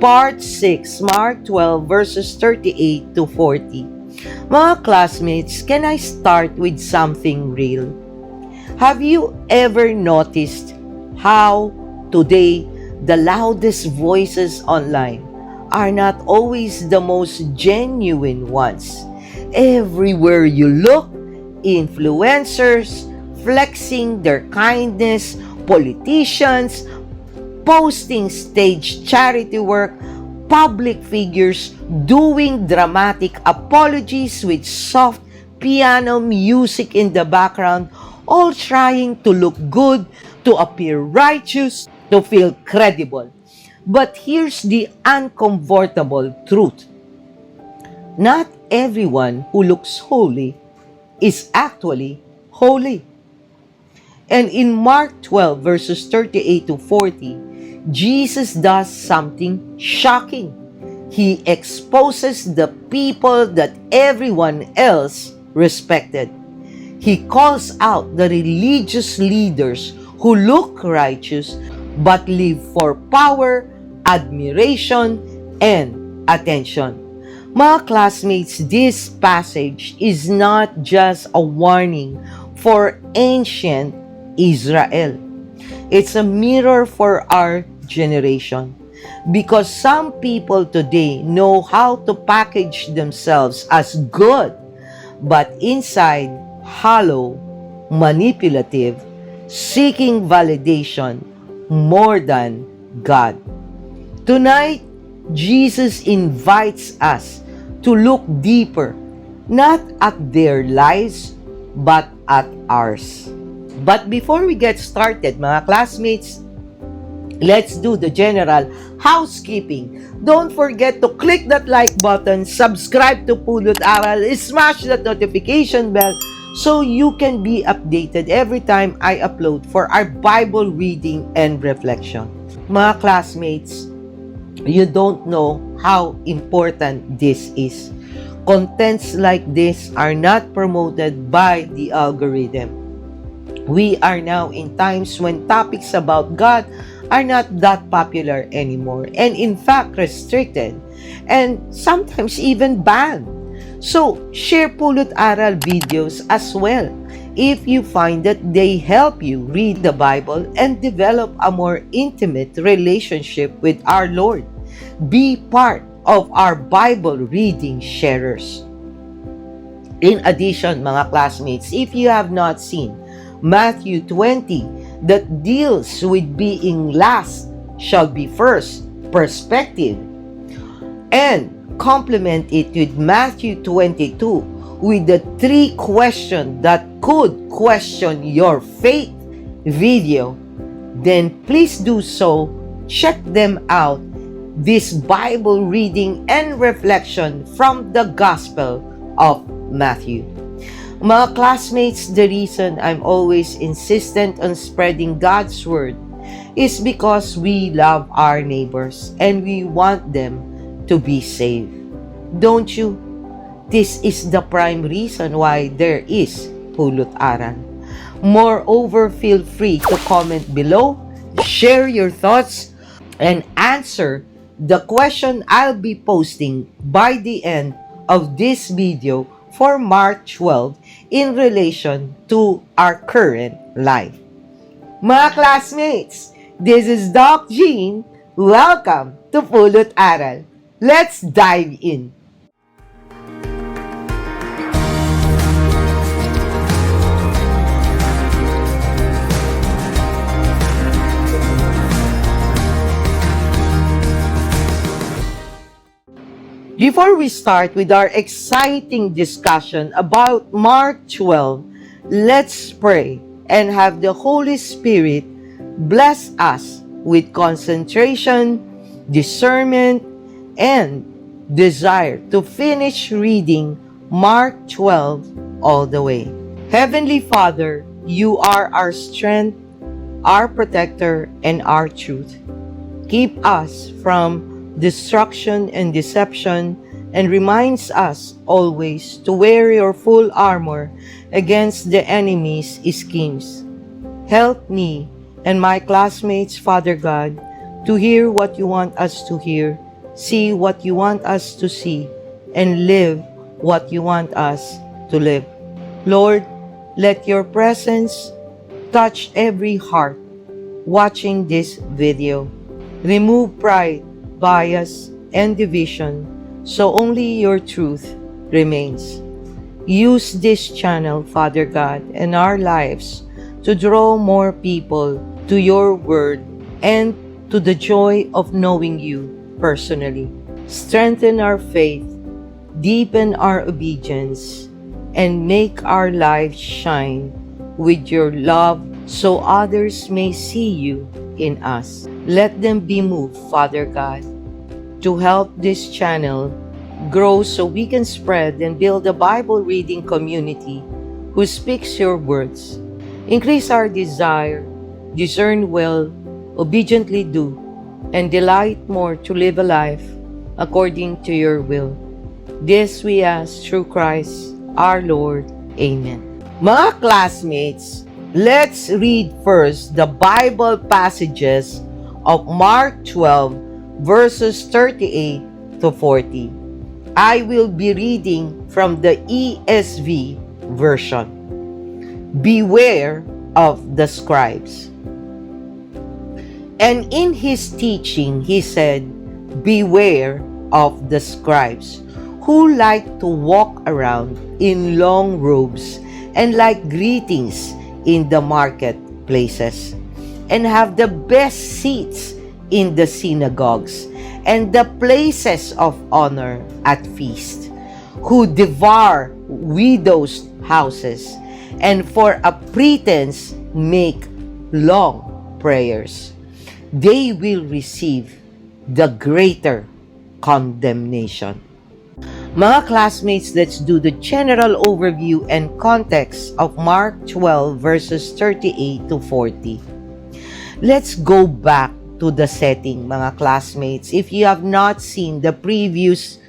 Part 6, Mark 12 verses 38 to 40. Mga classmates, can I start with something real? Have you ever noticed how today the loudest voices online are not always the most genuine ones? Everywhere you look, influencers flexing their kindness, politicians posting stage charity work, public figures doing dramatic apologies with soft piano music in the background, all trying to look good, to appear righteous, to feel credible. But here's the uncomfortable truth. Not everyone who looks holy is actually holy. And in Mark 12 verses 38 to 40, Jesus does something shocking. He exposes the people that everyone else respected. He calls out the religious leaders who look righteous but live for power, admiration, and attention. Mga classmates, this passage is not just a warning for ancient Israel. It's a mirror for our generation, because some people today know how to package themselves as good, but inside hollow, manipulative, seeking validation more than God. Tonight, Jesus invites us to look deeper, not at their lives, but at ours. But before we get started, mga classmates, let's do the general housekeeping. Don't forget to click that like button, subscribe to Pulot Aral, smash that notification bell so you can be updated every time I upload for our Bible reading and reflection. Mga classmates, you don't know how important this is. Contents like this are not promoted by the algorithm. We are now in times when topics about God are not that popular anymore, and in fact restricted, and sometimes even banned. So, share Pulot Aral videos as well if you find that they help you read the Bible and develop a more intimate relationship with our Lord. Be part of our Bible reading sharers. In addition, mga classmates, if you have not seen Matthew 20, that deals with being last shall be first perspective, and complement it with Matthew 22 with the 3 questions that could question your faith video, then please do so. Check them out. This Bible reading and reflection from the Gospel of Matthew. Mga classmates, the reason I'm always insistent on spreading God's Word is because we love our neighbors and we want them to be saved. Don't you? This is the prime reason why there is Pulot Aral. Moreover, feel free to comment below, share your thoughts, and answer the question I'll be posting by the end of this video for Mark 12 in relation to our current life. Mga classmates, this is Doc Jean. Welcome to Pulot Aral. Let's dive in. Before we start with our exciting discussion about Mark 12, let's pray and have the Holy Spirit bless us with concentration, discernment, and desire to finish reading Mark 12 all the way. Heavenly Father, you are our strength, our protector, and our truth. Keep us from destruction and deception, and reminds us always to wear your full armor against the enemy's schemes. Help me and my classmates, Father God, to hear what you want us to hear see what you want us to see, and live what you want us to live. Lord, let your presence touch every heart watching this video. Remove pride, bias, and division so only your truth remains. Use this channel, Father God, and our lives to draw more people to your word and to the joy of knowing you personally. Strengthen our faith, deepen our obedience, and make our lives shine with your love so others may see you in us. Let them be moved, Father God, to help this channel grow so we can spread and build a Bible reading community who speaks your words. Increase our desire, discern well, obediently do, and delight more to live a life according to your will. This we ask through Christ our Lord. Amen. Mga classmates, let's read first the Bible passages of Mark 12 verses 38 to 40. I will be reading from the ESV version. Beware of the scribes. And in his teaching, he said, beware of the scribes, who like to walk around in long robes and like greetings in the marketplaces, and have the best seats in the synagogues and the places of honor at feast, who devour widows' houses, and for a pretense make long prayers. They will receive the greater condemnation. Mga classmates, let's do the general overview and context of Mark 12 verses 38 to 40. Let's go back to the setting, mga classmates. If you have not seen the previous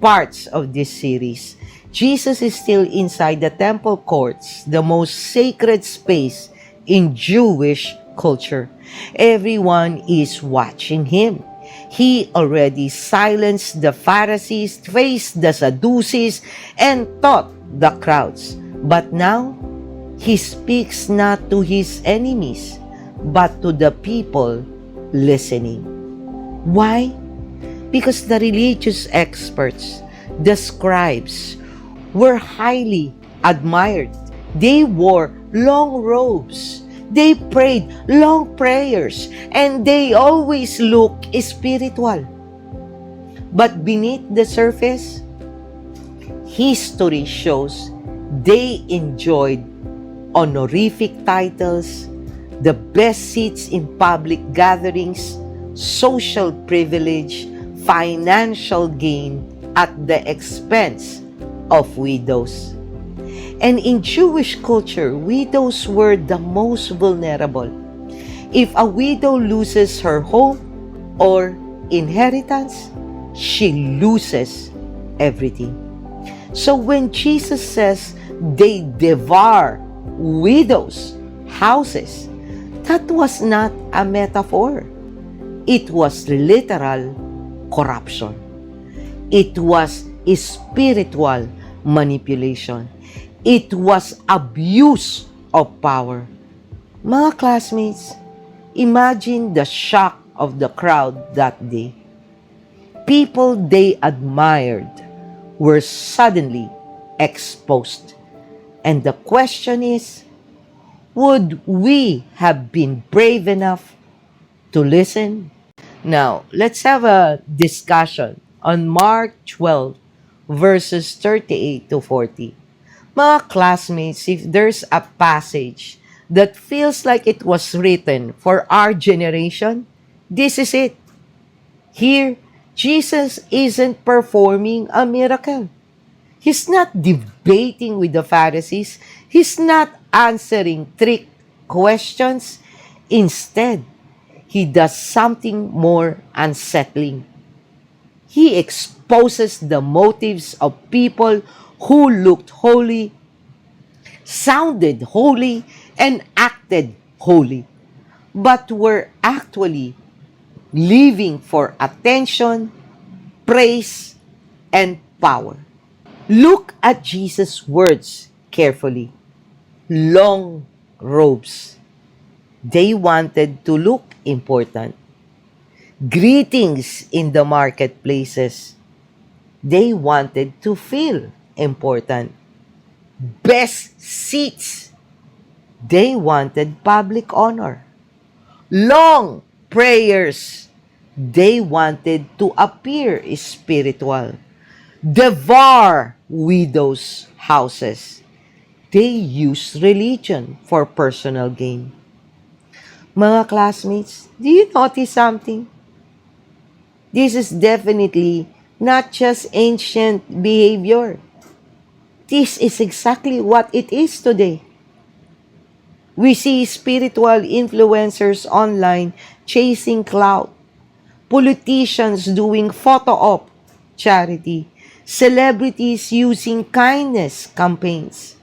parts of this series, Jesus is still inside the temple courts, the most sacred space in Jewish culture. Everyone is watching him. He already silenced the Pharisees, faced the Sadducees, and taught the crowds. But now, he speaks not to his enemies, but to the people listening. Why? Because the religious experts, the scribes, were highly admired. They wore long robes. They prayed long prayers, and they always look spiritual. But beneath the surface, history shows they enjoyed honorific titles, the best seats in public gatherings, social privilege, financial gain at the expense of widows. And in Jewish culture, widows were the most vulnerable. If a widow loses her home or inheritance, she loses everything. So when Jesus says they devour widows' houses, that was not a metaphor. It was literal corruption. It was spiritual manipulation. It was abuse of power. Mga classmates, imagine the shock of the crowd that day. People they admired were suddenly exposed. And the question is, would we have been brave enough to listen? Now, let's have a discussion on Mark 12, verses 38 to 40. Mga classmates, if there's a passage that feels like it was written for our generation, this is it. Here, Jesus isn't performing a miracle. He's not debating with the Pharisees. He's not answering trick questions. Instead, he does something more unsettling. He exposes the motives of people who looked holy, sounded holy, and acted holy, but were actually living for attention, praise, and power. Look at Jesus' words carefully. Long robes. They wanted to look important. Greetings in the marketplaces. They wanted to feel important. Best seats. They wanted public honor. Long prayers. They wanted to appear spiritual. Devour widows' houses. They use religion for personal gain. Mga classmates, do you notice something? This is definitely not just ancient behavior. This is exactly what it is today. We see spiritual influencers online chasing clout, politicians doing photo op charity, celebrities using kindness campaigns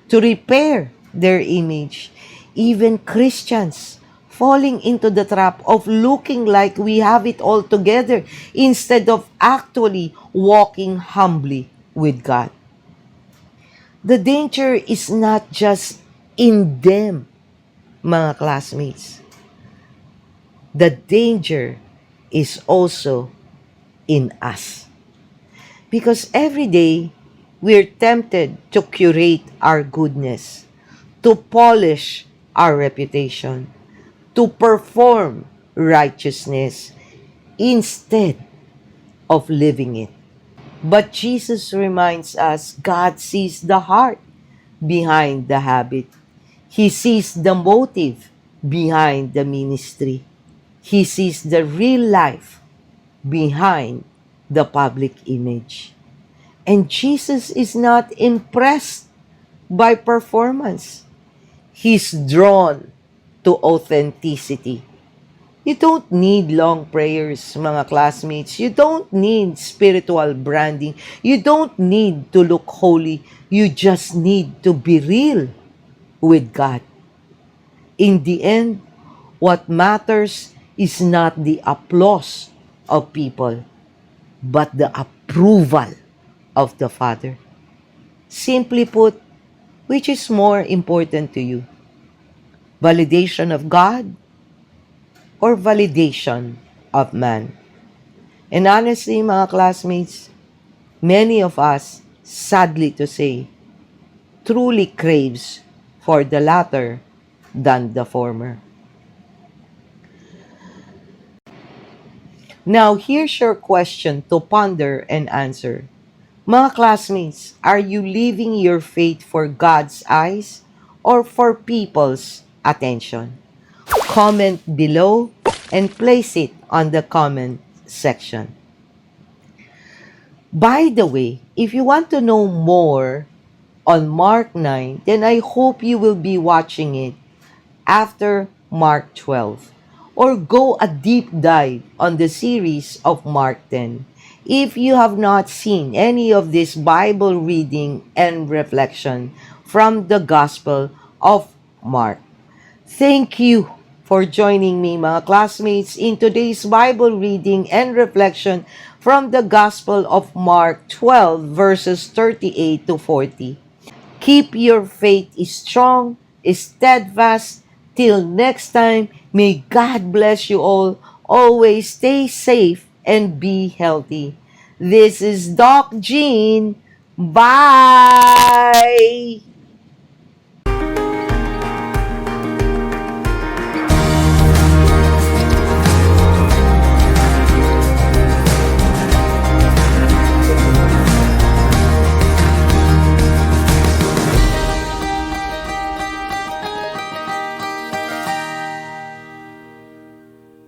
to repair their image, even Christians falling into the trap of looking like we have it all together instead of actually walking humbly with God. The danger is not just in them, mga classmates. The danger is also in us. Because every day, we're tempted to curate our goodness, to polish our reputation, to perform righteousness instead of living it. But Jesus reminds us God sees the heart behind the habit. He sees the motive behind the ministry. He sees the real life behind the public image. And Jesus is not impressed by performance. He's drawn to authenticity. You don't need long prayers, mga classmates. You don't need spiritual branding. You don't need to look holy. You just need to be real with God. In the end, what matters is not the applause of people, but the approval of the Father. Simply put, which is more important to you? Validation of God or validation of man? And honestly, mga classmates, many of us, sadly to say, truly craves for the latter than the former. Now, here's your question to ponder and answer. Mga classmates, are you living your faith for God's eyes or for people's attention? Comment below and place it on the comment section. By the way, if you want to know more on Mark 9, then I hope you will be watching it after Mark 12, or go a deep dive on the series of Mark 10. If you have not seen any of this Bible reading and reflection from the Gospel of Mark. Thank you for joining me, mga classmates, in today's Bible reading and reflection from the Gospel of Mark 12, verses 38 to 40. Keep your faith strong, steadfast. Till next time, may God bless you all. Always stay safe and be healthy. This is Doc Jean. Bye!